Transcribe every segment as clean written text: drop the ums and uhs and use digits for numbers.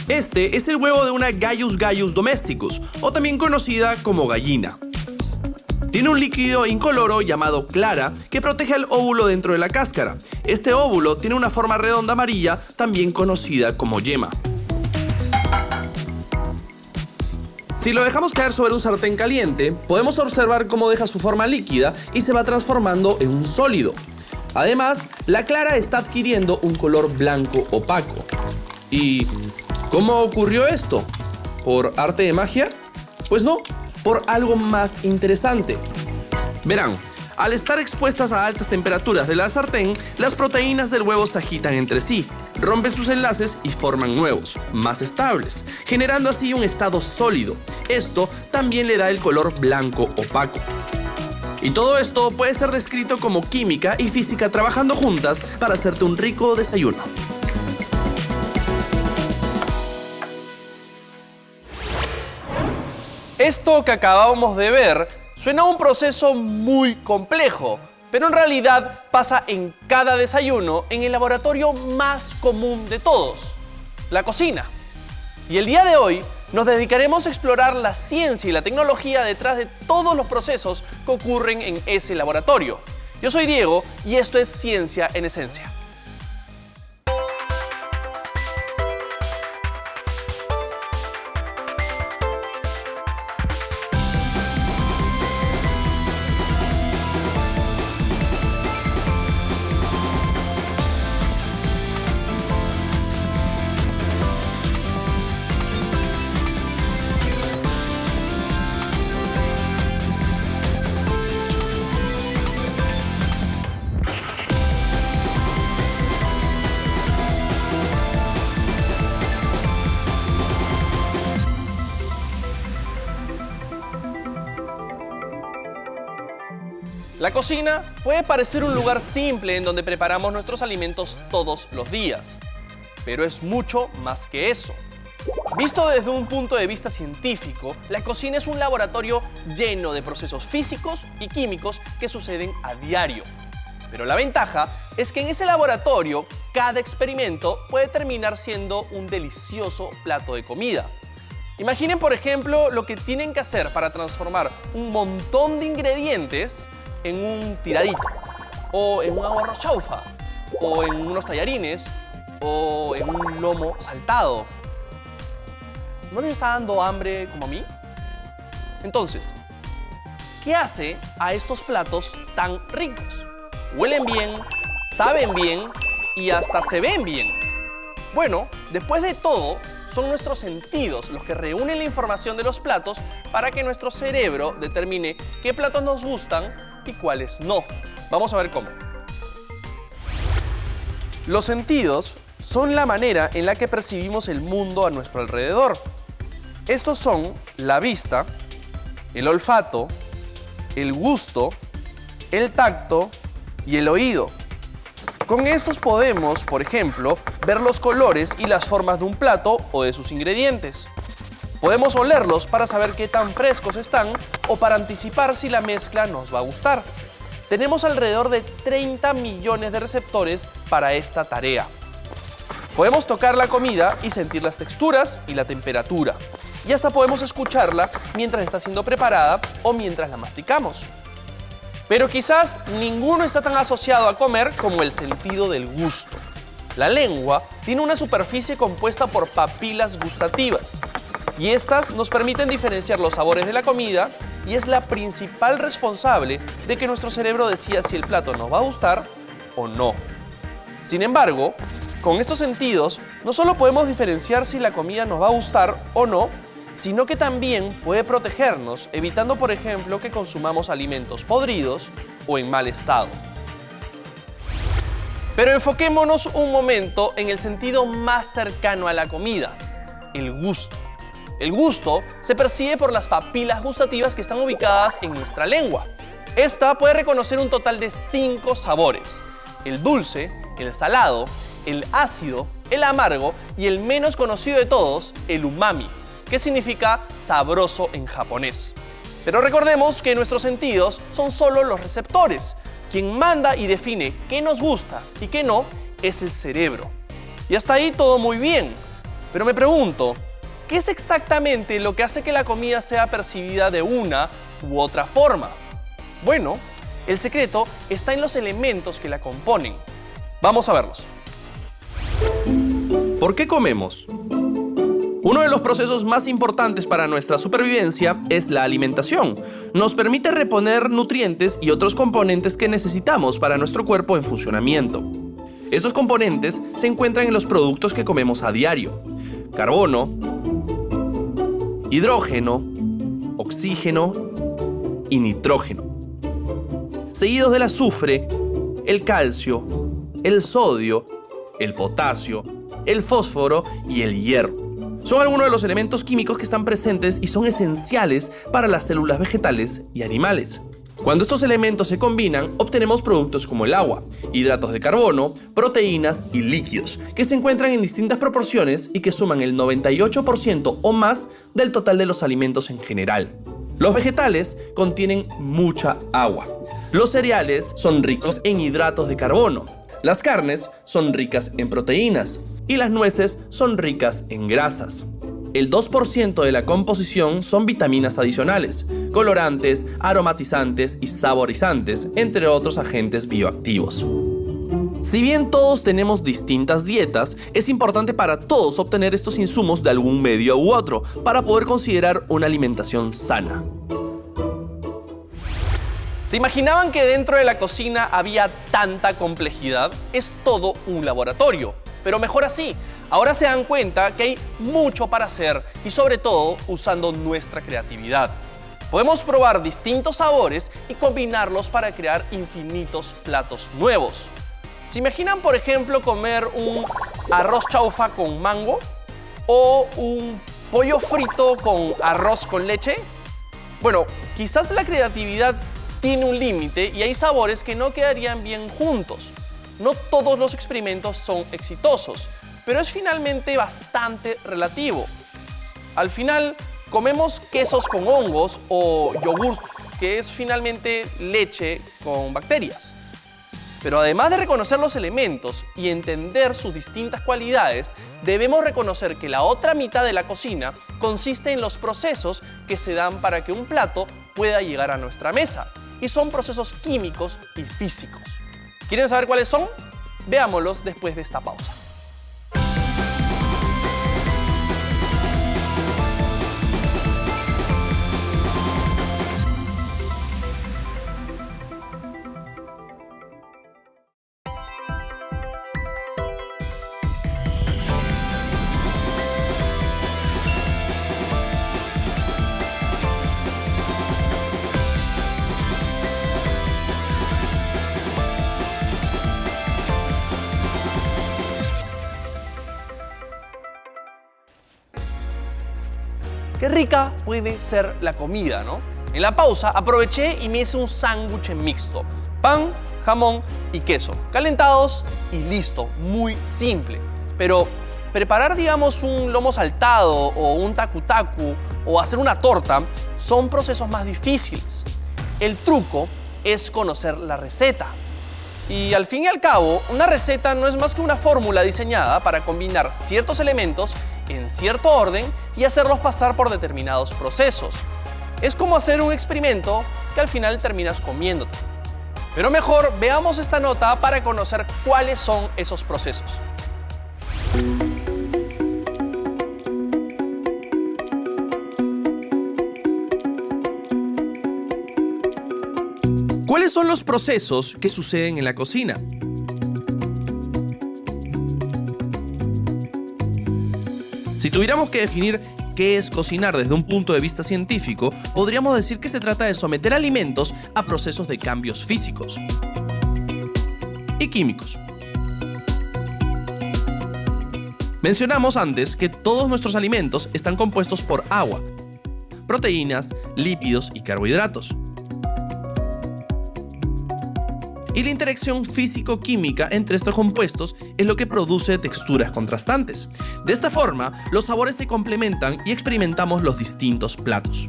Este es el huevo de una Gallus gallus domesticus, o también conocida como gallina. Tiene un líquido incoloro llamado clara que protege al óvulo dentro de la cáscara. Este óvulo tiene una forma redonda amarilla, también conocida como yema. Si lo dejamos caer sobre un sartén caliente, podemos observar cómo deja su forma líquida y se va transformando en un sólido. Además, la clara está adquiriendo un color blanco opaco. ¿Y cómo ocurrió esto? ¿Por arte de magia? Pues no, por algo más interesante. Verán, al estar expuestas a altas temperaturas de la sartén, las proteínas del huevo se agitan entre sí, rompen sus enlaces y forman nuevos, más estables, generando así un estado sólido. Esto también le da el color blanco opaco. Y todo esto puede ser descrito como química y física trabajando juntas para hacerte un rico desayuno. Esto que acabamos de ver suena a un proceso muy complejo, pero en realidad pasa en cada desayuno en el laboratorio más común de todos, la cocina. Y el día de hoy nos dedicaremos a explorar la ciencia y la tecnología detrás de todos los procesos que ocurren en ese laboratorio. Yo soy Diego y esto es Ciencia en Esencia. La cocina puede parecer un lugar simple en donde preparamos nuestros alimentos todos los días, pero es mucho más que eso. Visto desde un punto de vista científico, la cocina es un laboratorio lleno de procesos físicos y químicos que suceden a diario. Pero la ventaja es que en ese laboratorio, cada experimento puede terminar siendo un delicioso plato de comida. Imaginen, por ejemplo, lo que tienen que hacer para transformar un montón de ingredientes en un tiradito, o en un arroz chaufa, o en unos tallarines, o en un lomo saltado. ¿No les está dando hambre como a mí? Entonces, ¿qué hace a estos platos tan ricos? Huelen bien, saben bien y hasta se ven bien. Bueno, después de todo, son nuestros sentidos los que reúnen la información de los platos para que nuestro cerebro determine qué platos nos gustan y cuáles no. Vamos a ver cómo. Los sentidos son la manera en la que percibimos el mundo a nuestro alrededor. Estos son la vista, el olfato, el gusto, el tacto y el oído. Con estos podemos, por ejemplo, ver los colores y las formas de un plato o de sus ingredientes. Podemos olerlos para saber qué tan frescos están o para anticipar si la mezcla nos va a gustar. Tenemos alrededor de 30 millones de receptores para esta tarea. Podemos tocar la comida y sentir las texturas y la temperatura. Y hasta podemos escucharla mientras está siendo preparada o mientras la masticamos. Pero quizás ninguno está tan asociado a comer como el sentido del gusto. La lengua tiene una superficie compuesta por papilas gustativas. Y estas nos permiten diferenciar los sabores de la comida y es la principal responsable de que nuestro cerebro decida si el plato nos va a gustar o no. Sin embargo, con estos sentidos no solo podemos diferenciar si la comida nos va a gustar o no, sino que también puede protegernos, evitando, por ejemplo, que consumamos alimentos podridos o en mal estado. Pero enfoquémonos un momento en el sentido más cercano a la comida, el gusto. El gusto se percibe por las papilas gustativas que están ubicadas en nuestra lengua. Esta puede reconocer un total de 5 sabores: el dulce, el salado, el ácido, el amargo y el menos conocido de todos, el umami, que significa sabroso en japonés. Pero recordemos que nuestros sentidos son solo los receptores. Quien manda y define qué nos gusta y qué no es el cerebro. Y hasta ahí todo muy bien. Pero me pregunto, ¿qué es exactamente lo que hace que la comida sea percibida de una u otra forma? Bueno, el secreto está en los elementos que la componen. Vamos a verlos. ¿Por qué comemos? Uno de los procesos más importantes para nuestra supervivencia es la alimentación. Nos permite reponer nutrientes y otros componentes que necesitamos para nuestro cuerpo en funcionamiento. Estos componentes se encuentran en los productos que comemos a diario: carbono, hidrógeno, oxígeno y nitrógeno, seguidos del azufre, el calcio, el sodio, el potasio, el fósforo y el hierro. Son algunos de los elementos químicos que están presentes y son esenciales para las células vegetales y animales. Cuando estos elementos se combinan, obtenemos productos como el agua, hidratos de carbono, proteínas y líquidos, que se encuentran en distintas proporciones y que suman el 98% o más del total de los alimentos en general. Los vegetales contienen mucha agua. Los cereales son ricos en hidratos de carbono. Las carnes son ricas en proteínas y las nueces son ricas en grasas. El 2% de la composición son vitaminas adicionales, colorantes, aromatizantes y saborizantes, entre otros agentes bioactivos. Si bien todos tenemos distintas dietas, es importante para todos obtener estos insumos de algún medio u otro para poder considerar una alimentación sana. ¿Se imaginaban que dentro de la cocina había tanta complejidad? Es todo un laboratorio, pero mejor así. Ahora se dan cuenta que hay mucho para hacer y sobre todo usando nuestra creatividad. Podemos probar distintos sabores y combinarlos para crear infinitos platos nuevos. ¿Se imaginan, por ejemplo, comer un arroz chaufa con mango? ¿O un pollo frito con arroz con leche? Bueno, quizás la creatividad tiene un límite y hay sabores que no quedarían bien juntos. No todos los experimentos son exitosos, pero es finalmente bastante relativo. Al final, comemos quesos con hongos o yogur, que es finalmente leche con bacterias. Pero además de reconocer los elementos y entender sus distintas cualidades, debemos reconocer que la otra mitad de la cocina consiste en los procesos que se dan para que un plato pueda llegar a nuestra mesa. Y son procesos químicos y físicos. ¿Quieren saber cuáles son? Veámoslos después de esta pausa. Qué rica puede ser la comida, ¿no? En la pausa aproveché y me hice un sándwich mixto. Pan, jamón y queso, calentados y listo. Muy simple. Pero preparar, digamos, un lomo saltado o un tacu-tacu o hacer una torta son procesos más difíciles. El truco es conocer la receta. Y al fin y al cabo, una receta no es más que una fórmula diseñada para combinar ciertos elementos en cierto orden y hacerlos pasar por determinados procesos. Es como hacer un experimento que al final terminas comiéndote. Pero mejor veamos esta nota para conocer cuáles son esos procesos. ¿Cuáles son los procesos que suceden en la cocina? Si tuviéramos que definir qué es cocinar desde un punto de vista científico, podríamos decir que se trata de someter alimentos a procesos de cambios físicos y químicos. Mencionamos antes que todos nuestros alimentos están compuestos por agua, proteínas, lípidos y carbohidratos. Y la interacción físico-química entre estos compuestos es lo que produce texturas contrastantes. De esta forma, los sabores se complementan y experimentamos los distintos platos.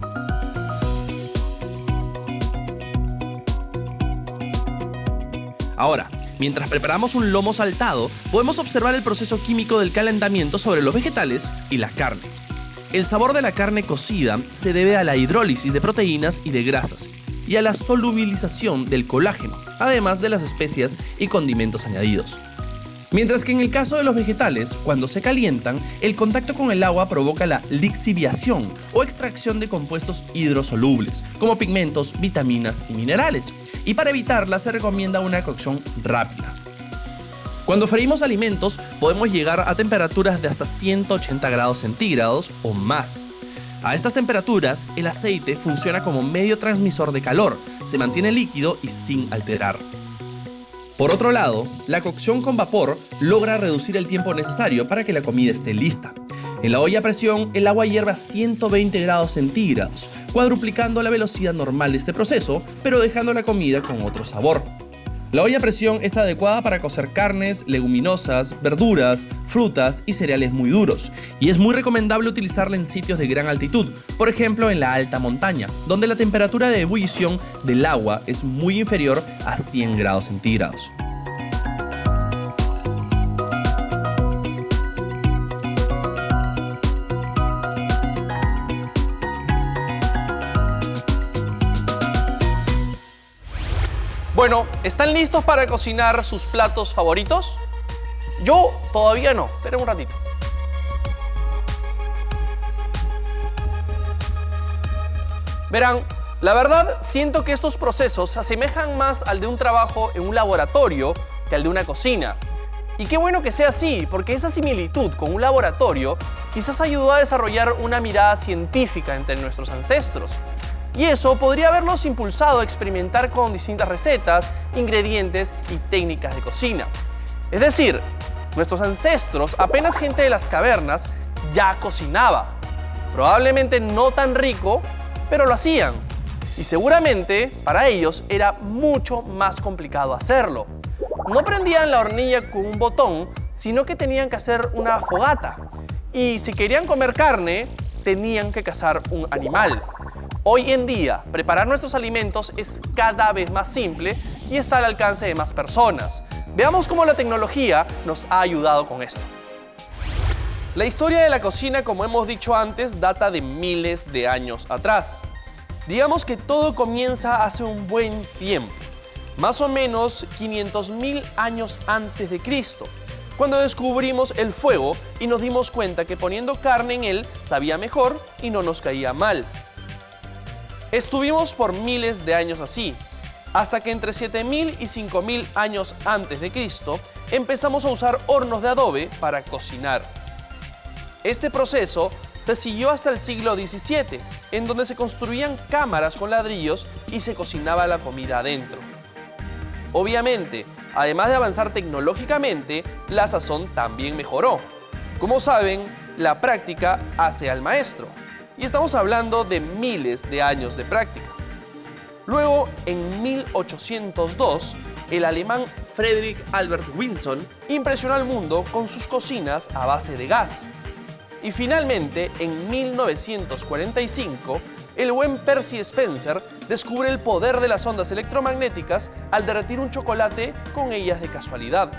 Ahora, Mientras preparamos un lomo saltado, podemos observar el proceso químico del calentamiento sobre los vegetales y la carne. El sabor de la carne cocida se debe a la hidrólisis de proteínas y de grasas, y a la solubilización del colágeno, además de las especias y condimentos añadidos. Mientras que en el caso de los vegetales, cuando se calientan, el contacto con el agua provoca la lixiviación o extracción de compuestos hidrosolubles, como pigmentos, vitaminas y minerales, y para evitarla se recomienda una cocción rápida. Cuando freímos alimentos, podemos llegar a temperaturas de hasta 180 grados centígrados o más. A estas temperaturas, el aceite funciona como medio transmisor de calor, se mantiene líquido y sin alterar. Por otro lado, la cocción con vapor logra reducir el tiempo necesario para que la comida esté lista. En la olla a presión, el agua hierve a 120 grados centígrados, cuadruplicando la velocidad normal de este proceso, pero dejando la comida con otro sabor. La olla a presión es adecuada para cocer carnes, leguminosas, verduras, frutas y cereales muy duros, y es muy recomendable utilizarla en sitios de gran altitud, por ejemplo en la alta montaña, donde la temperatura de ebullición del agua es muy inferior a 100 grados centígrados. Bueno, ¿están listos para cocinar sus platos favoritos? Yo todavía no, esperen un ratito. Verán, la verdad siento que estos procesos se asemejan más al de un trabajo en un laboratorio que al de una cocina. Y qué bueno que sea así, porque esa similitud con un laboratorio quizás ayudó a desarrollar una mirada científica entre nuestros ancestros. Y eso podría haberlos impulsado a experimentar con distintas recetas, ingredientes y técnicas de cocina. Es decir, nuestros ancestros, apenas gente de las cavernas, ya cocinaba. Probablemente no tan rico, pero lo hacían. Y seguramente para ellos era mucho más complicado hacerlo. No prendían la hornilla con un botón, sino que tenían que hacer una fogata. Y si querían comer carne, tenían que cazar un animal. Hoy en día, preparar nuestros alimentos es cada vez más simple y está al alcance de más personas. Veamos cómo la tecnología nos ha ayudado con esto. La historia de la cocina, como hemos dicho antes, data de miles de años atrás. Digamos que todo comienza hace un buen tiempo, más o menos 500.000 años antes de Cristo, cuando descubrimos el fuego y nos dimos cuenta que poniendo carne en él sabía mejor y no nos caía mal. Estuvimos por miles de años así, hasta que entre 7.000 y 5.000 años antes de Cristo empezamos a usar hornos de adobe para cocinar. Este proceso se siguió hasta el siglo XVII, en donde se construían cámaras con ladrillos y se cocinaba la comida adentro. Obviamente, además de avanzar tecnológicamente, la sazón también mejoró. Como saben, la práctica hace al maestro. Y estamos hablando de miles de años de práctica. Luego, en 1802, el alemán Frederick Albert Wilson impresionó al mundo con sus cocinas a base de gas. Y finalmente, en 1945, el buen Percy Spencer descubre el poder de las ondas electromagnéticas al derretir un chocolate con ellas de casualidad,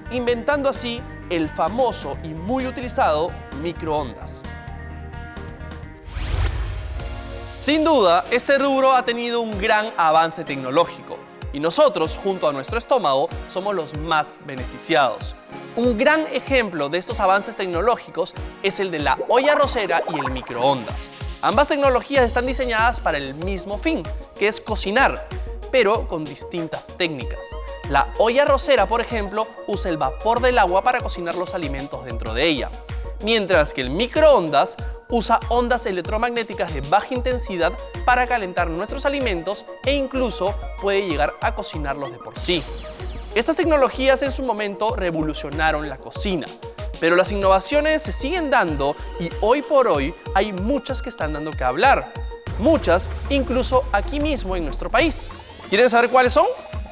inventando así el famoso y muy utilizado microondas. Sin duda, este rubro ha tenido un gran avance tecnológico y nosotros, junto a nuestro estómago, somos los más beneficiados. Un gran ejemplo de estos avances tecnológicos es el de la olla arrocera y el microondas. Ambas tecnologías están diseñadas para el mismo fin, que es cocinar, pero con distintas técnicas. La olla arrocera, por ejemplo, usa el vapor del agua para cocinar los alimentos dentro de ella, mientras que el microondas usa ondas electromagnéticas de baja intensidad para calentar nuestros alimentos e incluso puede llegar a cocinarlos de por sí. Estas tecnologías en su momento revolucionaron la cocina, pero las innovaciones se siguen dando y hoy por hoy hay muchas que están dando que hablar. Muchas incluso aquí mismo en nuestro país. ¿Quieren saber cuáles son?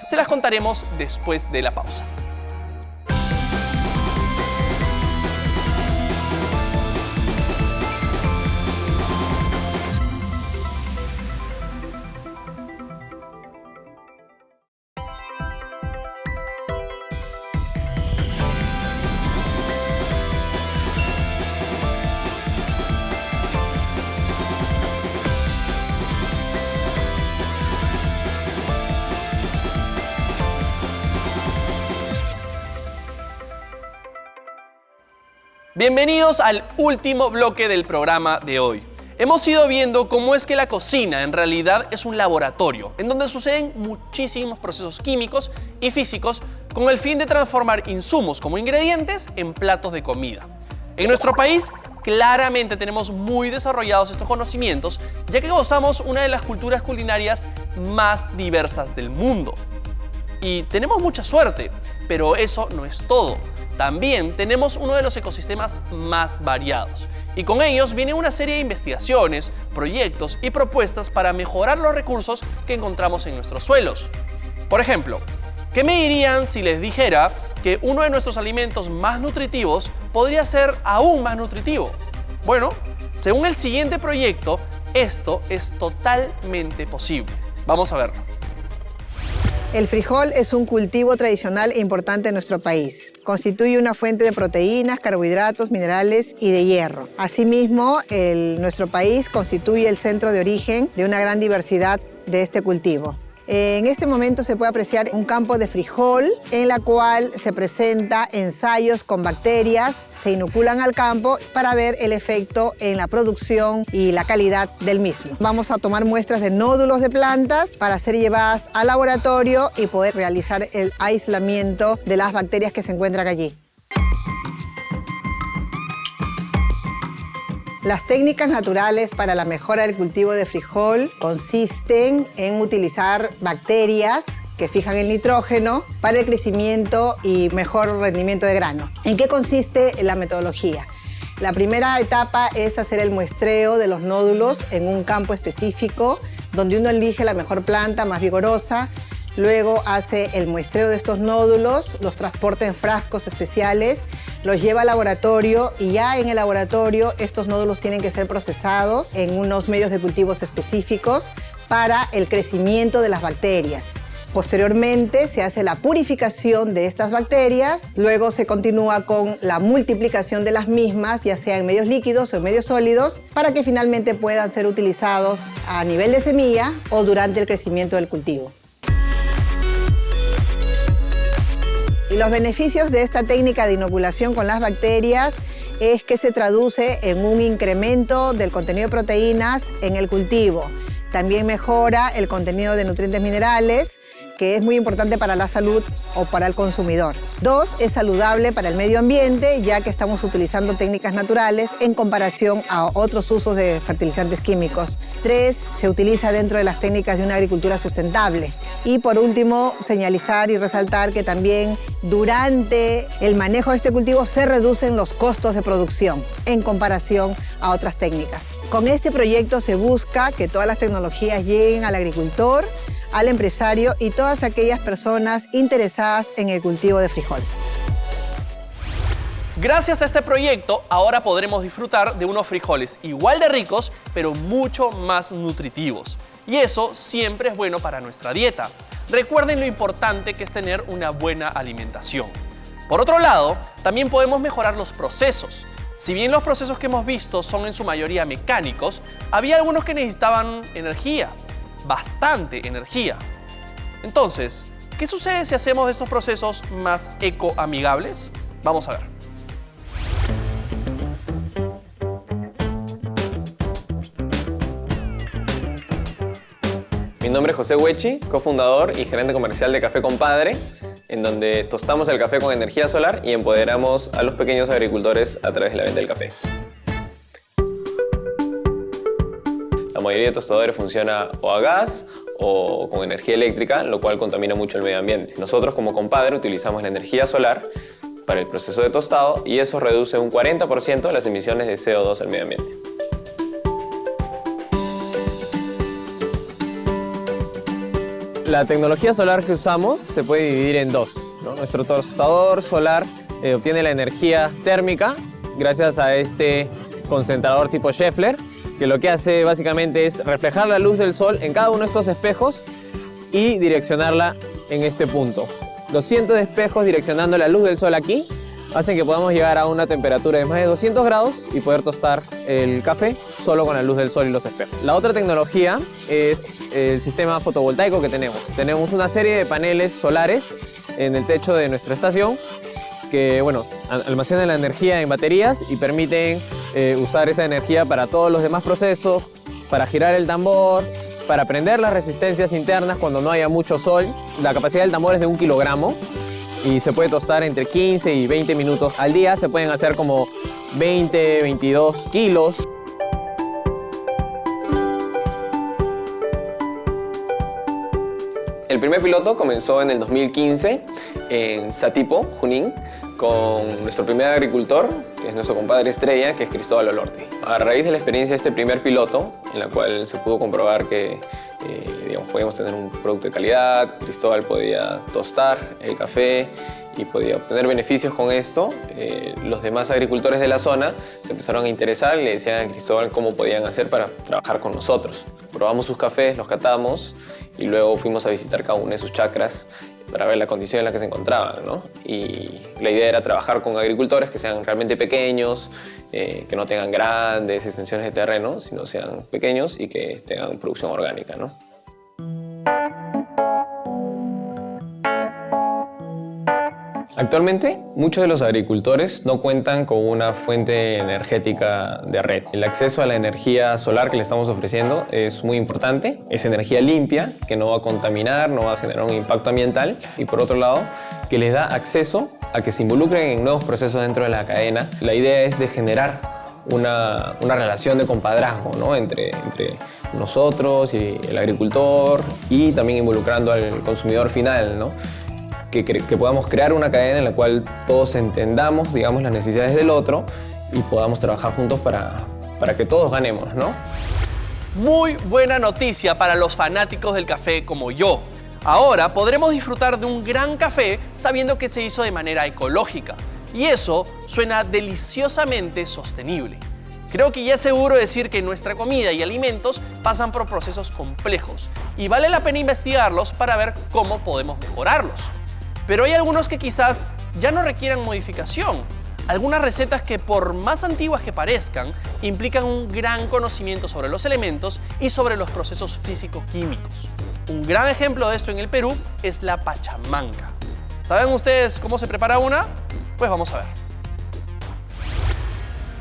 Se las contaremos después de la pausa. Bienvenidos al último bloque del programa de hoy. Hemos ido viendo cómo es que la cocina en realidad es un laboratorio, en donde suceden muchísimos procesos químicos y físicos con el fin de transformar insumos como ingredientes en platos de comida. En nuestro país, claramente tenemos muy desarrollados estos conocimientos, ya que gozamos una de las culturas culinarias más diversas del mundo. Y tenemos mucha suerte, pero eso no es todo. También tenemos uno de los ecosistemas más variados. Y con ellos viene una serie de investigaciones, proyectos y propuestas para mejorar los recursos que encontramos en nuestros suelos. Por ejemplo, ¿qué me dirían si les dijera que uno de nuestros alimentos más nutritivos podría ser aún más nutritivo? Bueno, según el siguiente proyecto, esto es totalmente posible. Vamos a verlo. El frijol es un cultivo tradicional e importante en nuestro país. Constituye una fuente de proteínas, carbohidratos, minerales y de hierro. Asimismo, nuestro país constituye el centro de origen de una gran diversidad de este cultivo. En este momento se puede apreciar un campo de frijol en la cual se presenta ensayos con bacterias, se inoculan al campo para ver el efecto en la producción y la calidad del mismo. Vamos a tomar muestras de nódulos de plantas para ser llevadas al laboratorio y poder realizar el aislamiento de las bacterias que se encuentran allí. Las técnicas naturales para la mejora del cultivo de frijol consisten en utilizar bacterias que fijan el nitrógeno para el crecimiento y mejor rendimiento de grano. ¿En qué consiste la metodología? La primera etapa es hacer el muestreo de los nódulos en un campo específico donde uno elige la mejor planta más vigorosa. Luego hace el muestreo de estos nódulos, los transporta en frascos especiales, los lleva al laboratorio y ya en el laboratorio estos nódulos tienen que ser procesados en unos medios de cultivos específicos para el crecimiento de las bacterias. Posteriormente se hace la purificación de estas bacterias, luego se continúa con la multiplicación de las mismas, ya sea en medios líquidos o en medios sólidos, para que finalmente puedan ser utilizados a nivel de semilla o durante el crecimiento del cultivo. Y los beneficios de esta técnica de inoculación con las bacterias es que se traduce en un incremento del contenido de proteínas en el cultivo. También mejora el contenido de nutrientes minerales, que es muy importante para la salud o para el consumidor. 2, es saludable para el medio ambiente, ya que estamos utilizando técnicas naturales en comparación a otros usos de fertilizantes químicos. 3, se utiliza dentro de las técnicas de una agricultura sustentable. Y por último, señalizar y resaltar que también durante el manejo de este cultivo se reducen los costos de producción en comparación a otras técnicas. Con este proyecto se busca que todas las tecnologías lleguen al agricultor, al empresario y todas aquellas personas interesadas en el cultivo de frijol. Gracias a este proyecto, ahora podremos disfrutar de unos frijoles igual de ricos, pero mucho más nutritivos. Y eso siempre es bueno para nuestra dieta. Recuerden lo importante que es tener una buena alimentación. Por otro lado, también podemos mejorar los procesos. Si bien los procesos que hemos visto son en su mayoría mecánicos, había algunos que necesitaban energía. Bastante energía. Entonces, ¿qué sucede si hacemos de estos procesos más ecoamigables? Vamos a ver. Mi nombre es José Huechi, cofundador y gerente comercial de Café Compadre, en donde tostamos el café con energía solar y empoderamos a los pequeños agricultores a través de la venta del café. La mayoría de tostadores funciona o a gas o con energía eléctrica, lo cual contamina mucho el medio ambiente. Nosotros como Compadre utilizamos la energía solar para el proceso de tostado y eso reduce un 40% las emisiones de CO2 al medio ambiente. La tecnología solar que usamos se puede dividir en dos, ¿no? Nuestro tostador solar obtiene la energía térmica gracias a este concentrador tipo Schaeffler, que lo que hace básicamente es reflejar la luz del sol en cada uno de estos espejos y direccionarla en este punto. Los cientos de espejos direccionando la luz del sol aquí hacen que podamos llegar a una temperatura de más de 200 grados y poder tostar el café solo con la luz del sol y los espejos. La otra tecnología es el sistema fotovoltaico que tenemos. Tenemos una serie de paneles solares en el techo de nuestra estación que, bueno, almacenan la energía en baterías y permiten usar esa energía para todos los demás procesos, para girar el tambor, para prender las resistencias internas cuando no haya mucho sol. La capacidad del tambor es de 1 kilogramo y se puede tostar entre 15 y 20 minutos al día. Se pueden hacer como 20, 22 kilos. El primer piloto comenzó en el 2015 en Satipo, Junín, con nuestro primer agricultor, que es nuestro compadre estrella, que es Cristóbal Olorte. A raíz de la experiencia de este primer piloto, en la cual se pudo comprobar que podíamos tener un producto de calidad, Cristóbal podía tostar el café y podía obtener beneficios con esto, los demás agricultores de la zona se empezaron a interesar y le decían a Cristóbal cómo podían hacer para trabajar con nosotros. Probamos sus cafés, los catamos y luego fuimos a visitar cada una de sus chacras para ver la condición en la que se encontraban, ¿no? Y la idea era trabajar con agricultores que sean realmente pequeños, que no tengan grandes extensiones de terreno, sino sean pequeños y que tengan producción orgánica, ¿no? Actualmente, muchos de los agricultores no cuentan con una fuente energética de red. El acceso a la energía solar que le estamos ofreciendo es muy importante. Es energía limpia, que no va a contaminar, no va a generar un impacto ambiental. Y por otro lado, que les da acceso a que se involucren en nuevos procesos dentro de la cadena. La idea es de generar una relación de compadrazgo, ¿no? entre nosotros y el agricultor, y también involucrando al consumidor final, ¿no? Que podamos crear una cadena en la cual todos entendamos, digamos, las necesidades del otro y podamos trabajar juntos para que todos ganemos, ¿no? Muy buena noticia para los fanáticos del café como yo. Ahora podremos disfrutar de un gran café sabiendo que se hizo de manera ecológica. Y eso suena deliciosamente sostenible. Creo que ya es seguro decir que nuestra comida y alimentos pasan por procesos complejos y vale la pena investigarlos para ver cómo podemos mejorarlos. Pero hay algunos que quizás ya no requieran modificación. Algunas recetas que, por más antiguas que parezcan, implican un gran conocimiento sobre los elementos y sobre los procesos físico-químicos. Un gran ejemplo de esto en el Perú es la pachamanca. ¿Saben ustedes cómo se prepara una? Pues vamos a ver.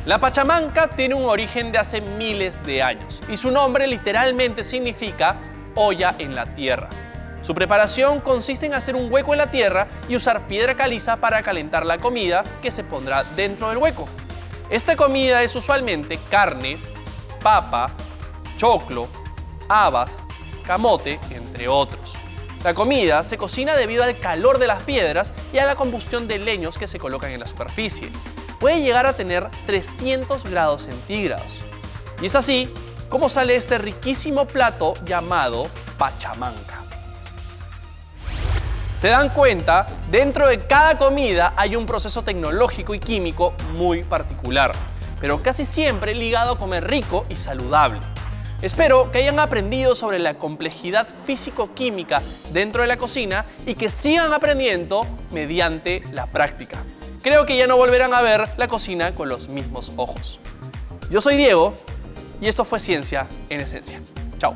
La pachamanca tiene un origen de hace miles de años y su nombre literalmente significa olla en la tierra. Su preparación consiste en hacer un hueco en la tierra y usar piedra caliza para calentar la comida que se pondrá dentro del hueco. Esta comida es usualmente carne, papa, choclo, habas, camote, entre otros. La comida se cocina debido al calor de las piedras y a la combustión de leños que se colocan en la superficie. Puede llegar a tener 300 grados centígrados. Y es así como sale este riquísimo plato llamado pachamanca. ¿Se dan cuenta? Dentro de cada comida hay un proceso tecnológico y químico muy particular, pero casi siempre ligado a comer rico y saludable. Espero que hayan aprendido sobre la complejidad físico-química dentro de la cocina y que sigan aprendiendo mediante la práctica. Creo que ya no volverán a ver la cocina con los mismos ojos. Yo soy Diego y esto fue Ciencia en Esencia. Chao.